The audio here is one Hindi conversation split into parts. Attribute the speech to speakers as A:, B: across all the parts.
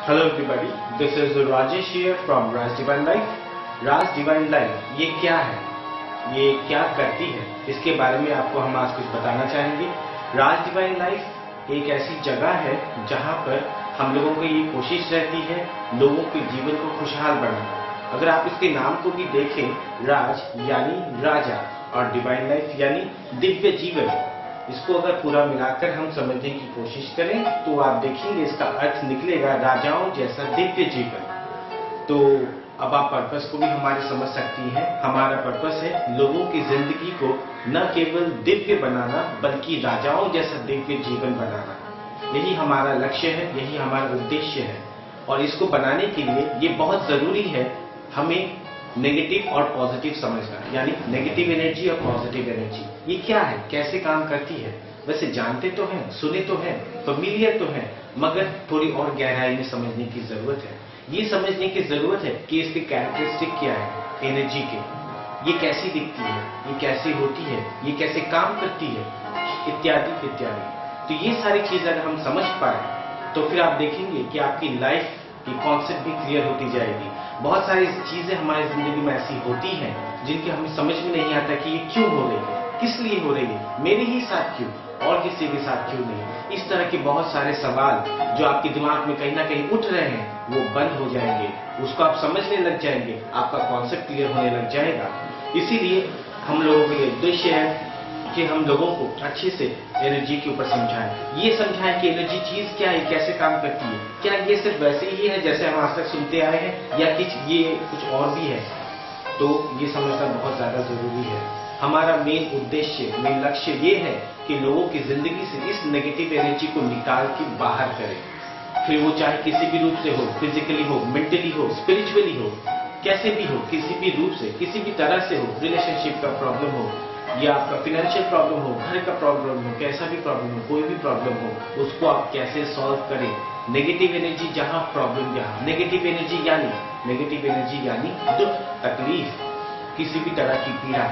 A: Hello everybody, this is Rajesh here from Raj Divine Life. Raj divine life ये क्या है, ये क्या करती है, इसके बारे में आपको हम आज कुछ बताना चाहेंगे। राज डिवाइन लाइफ एक ऐसी जगह है जहां पर हम लोगों की ये कोशिश रहती है लोगों के जीवन को खुशहाल बनाना। अगर आप इसके नाम को भी देखें, राज यानी राजा और डिवाइन लाइफ यानी दिव्य जीवन, इसको अगर पूरा मिलाकर हम समझने की कोशिश करें तो आप देखेंगे इसका अर्थ निकलेगा राजाओं जैसा दिव्य जीवन। तो अब आप पर्पस को भी हमारे समझ सकती हैं। हमारा पर्पस है लोगों की जिंदगी को न केवल दिव्य बनाना बल्कि राजाओं जैसा दिव्य जीवन बनाना। यही हमारा लक्ष्य है, यही हमारा उद्देश्य है। और इसको बनाने के लिए ये बहुत जरूरी है हमें नेगेटिव और पॉजिटिव समझना, यानी नेगेटिव एनर्जी और पॉजिटिव एनर्जी ये क्या है, कैसे काम करती है। वैसे जानते तो हैं, सुने तो हैं, फेमिलियर तो हैं, मगर थोड़ी और गहराई में समझने की जरूरत है। ये समझने की जरूरत है कि इसके कैरेक्टरिस्टिक क्या है एनर्जी के, ये कैसी दिखती है, ये कैसी होती है, ये कैसे काम करती है, इत्यादि इत्यादि। तो ये सारी चीज अगर हम समझ पाए तो फिर आप देखेंगे कि आपकी लाइफ की कॉन्सेप्ट भी क्लियर होती जाएगी। बहुत सारी चीजें हमारी जिंदगी में ऐसी होती हैं जिनके हमें समझ में नहीं आता कि ये क्यों हो रही है, किस लिए हो रही है, मेरे ही साथ क्यों और किसी के साथ क्यों नहीं। इस तरह के बहुत सारे सवाल जो आपके दिमाग में कहीं ना कहीं उठ रहे हैं वो बंद हो जाएंगे, उसको आप समझने लग जाएंगे, आपका कॉन्सेप्ट क्लियर होने लग जाएगा। इसीलिए हम लोगों के उद्देश्य है कि हम लोगों को अच्छे से एनर्जी के ऊपर समझाएं, ये समझाएं कि एनर्जी चीज क्या है, कैसे काम करती है, क्या ये सिर्फ वैसे ही है जैसे हम आज तक सुनते आए हैं या ये कुछ और भी है। तो ये समझना बहुत ज्यादा जरूरी है। हमारा मेन उद्देश्य, मेन लक्ष्य ये है कि लोगों की जिंदगी से इस नेगेटिव एनर्जी को निकाल के बाहर करें। फिर वो चाहे किसी भी रूप से हो, फिजिकली हो, मेंटली हो, स्पिरिचुअली हो, कैसे भी हो, किसी भी रूप से, किसी भी तरह से हो, रिलेशनशिप का प्रॉब्लम हो या आपका फाइनेंशियल प्रॉब्लम हो, घर का प्रॉब्लम हो, कैसा भी प्रॉब्लम हो, कोई भी प्रॉब्लम हो, उसको आप कैसे सॉल्व करें। नेगेटिव एनर्जी जहां, प्रॉब्लम जहां। नेगेटिव एनर्जी यानी दुख, तकलीफ, किसी भी तरह की पीड़ा,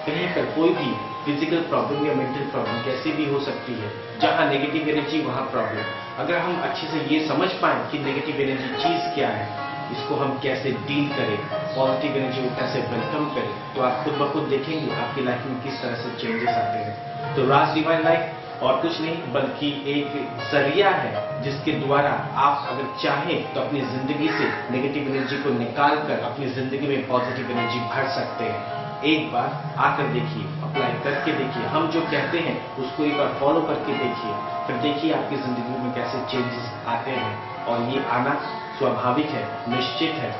A: कहीं पर कोई भी फिजिकल प्रॉब्लम या मेंटल प्रॉब्लम कैसी भी हो सकती है। जहां नेगेटिव एनर्जी वहां प्रॉब्लम। अगर हम अच्छे से ये समझ पाए कि नेगेटिव एनर्जी चीज क्या है, इसको हम कैसे डील करें, पॉजिटिव एनर्जी को कैसे वेलकम करें, तो आप खुद ब खुद देखेंगे आपकी लाइफ में किस तरह से चेंजेस आते हैं। तो राज डिवाइन लाइफ और कुछ नहीं बल्कि एक जरिया है जिसके द्वारा आप अगर चाहें तो अपनी जिंदगी से नेगेटिव एनर्जी को निकाल कर अपनी जिंदगी में पॉजिटिव एनर्जी भर सकते हैं। एक बार आकर देखिए, अप्लाई करके देखिए, हम जो कहते हैं उसको एक बार फॉलो करके देखिए, फिर देखिए आपकी जिंदगी में कैसे चेंजेस आते हैं। और ये आना स्वाभाविक है, निश्चित है।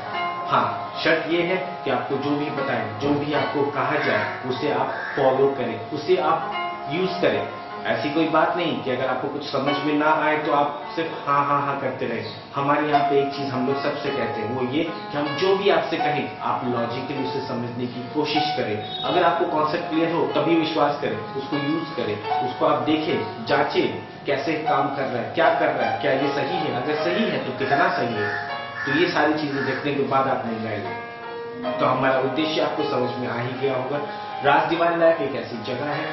A: हाँ, शर्त ये है कि आपको जो भी बताएं, जो भी आपको कहा जाए उसे आप फॉलो करें, उसे आप यूज करें। ऐसी कोई बात नहीं कि अगर आपको कुछ समझ में ना आए तो आप सिर्फ हाँ हाँ हाँ करते रहे। हमारे यहाँ पे एक चीज हम लोग सबसे कहते हैं, वो ये कि हम जो भी आपसे कहें आप लॉजिकली उसे समझने की कोशिश करें। अगर आपको कॉन्सेप्ट क्लियर हो तभी विश्वास करें, उसको यूज करें, उसको आप देखें, जांचें कैसे काम कर रहा है, क्या कर रहा है, क्या ये सही है, अगर सही है तो कितना सही है। तो ये सारी चीजें देखने के बाद आप निर्णय लें। तो हमारा उद्देश्य आपको समझ में आ ही गया होगा। राज डिवाइन लाइफ एक ऐसी जगह है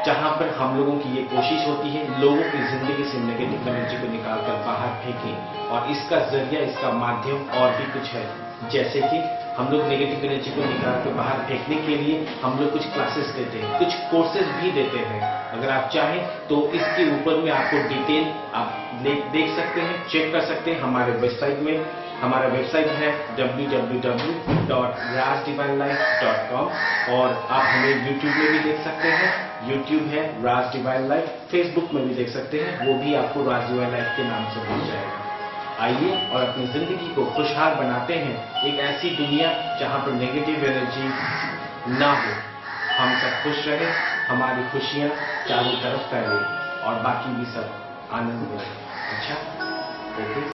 A: जहां पर हम लोगों की ये कोशिश होती है लोगों की जिंदगी से नेगेटिव एनर्जी को निकालकर बाहर फेंकें। और इसका जरिया, इसका माध्यम और भी कुछ है। जैसे कि हम लोग नेगेटिव एनर्जी को निकाल कर बाहर फेंकने के लिए हम लोग कुछ क्लासेस देते हैं, कुछ कोर्सेज भी देते हैं। अगर आप चाहें तो इसके ऊपर में आपको डिटेल आप देख सकते हैं, चेक कर सकते हैं हमारे वेबसाइट में। हमारा वेबसाइट है www.rajdivinelife.com और आप हमें YouTube में भी देख सकते हैं। YouTube है राज डिवाइन लाइफ, फेसबुक में भी देख सकते हैं, वो भी आपको राज डिवाइन लाइफ के नाम से मिल जाएगा। आइए और अपनी जिंदगी को खुशहाल बनाते हैं, एक ऐसी दुनिया जहां पर नेगेटिव एनर्जी ना हो। हम सब खुश रहे, हमारी खुशियां चारों तरफ फैले और बाकी भी सब आनंद में। अच्छा, ओके।